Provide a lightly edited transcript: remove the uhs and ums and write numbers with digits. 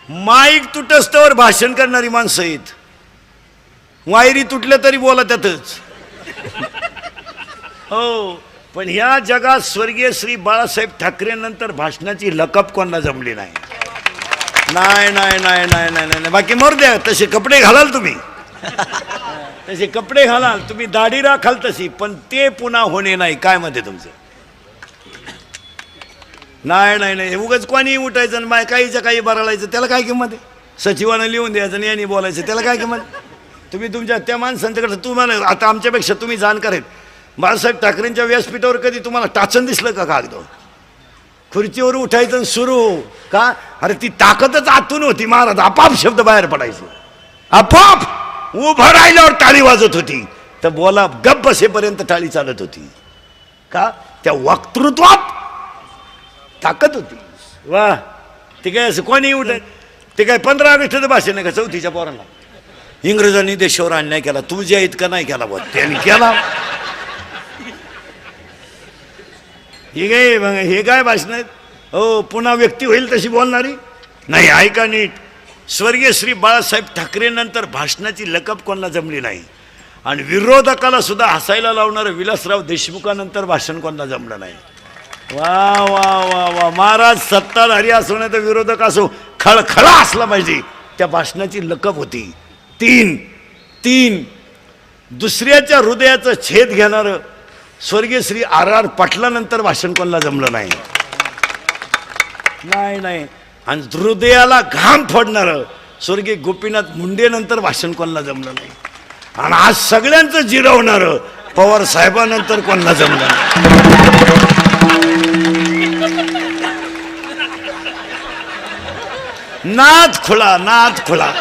Mic तुटस्तवर भाषण करणारी माणसं आहेत, वायरी तुटल्या तरी बोला त्यातच. हो, पण ह्या जगात स्वर्गीय श्री बाळासाहेब ठाकरे नंतर भाषणाची लकप कोणाला जमली नाही. नाही नाही नाही नाही नाही नाही बाकी मरू द्या, तसे कपडे घालाल तुम्ही, तसे कपडे घालाल तुम्ही, दाढी राखाल तशी, पण ते पुन्हा होणे नाही. काय मध्ये तुमचं? नाही नाही नाही, उगाच कोणी उठायचं आणि माय काहीच्या काही बरालायचं, त्याला काय किंमत आहे? सचिवानं लिहून द्यायचं आणि यांनी बोलायचं, त्याला काय किंमत? तुम्ही तुमच्या त्या माणसांच्याकडे, तुम्हाला आता आमच्यापेक्षा तुम्ही जाणकार आहेत. बाळासाहेब ठाकरेंच्या व्यासपीठावर कधी तुम्हाला टाचन दिसलं का कागद? खुर्चीवर उठायचं सुरू का? अरे ती ताकदच आतून होती महाराज, आपाप शब्द बाहेर पडायचे, आपाप उभं राहिल्यावर टाळी वाजत होती, तर बोला गप्प बसेपर्यंत टाळी चालत होती. का? त्या वक्तृत्वात ताकद होती. वा, ते काय असं कोणी उठाय? ते काय 15 ऑगस्टचं भाषण नाही का 4थीच्या पोरांना? इंग्रजांनी देशावर अन्याय केला, तुझ्या इतका नाही केला, बघ त्यांनी केला. हे काय भाषण आहेत? हो, पुन्हा व्यक्ती होईल तशी बोलणारी नाही. ऐका नीट, स्वर्गीय श्री बाळासाहेब ठाकरे नंतर भाषणाची लकप कोणाला जमली नाही, आणि विरोधकाला सुद्धा हसायला लावणारं विलासराव देशमुखानंतर भाषण कोणाला जमलं नाही. वा वा वा वा, महाराज सत्ताधारी असो नाही तर विरोधक असो, खळखळा असला पाहिजे. त्या भाषणाची लकप होती. तीन दुसऱ्याच्या हृदयाचं छेद घेणारं स्वर्गीय श्री R.R. पाटलानंतर भाषण कोणाला जमलं नाही. नाही नाही, आणि हृदयाला घाम फोडणारं स्वर्गीय गोपीनाथ मुंडे नंतर भाषण कोणाला जमलं नाही. आणि आज सगळ्यांचं जिरवणारं पवार साहेबांनंतर कोणाला जमलं नाही. नाद खुळा, नाद खुळा.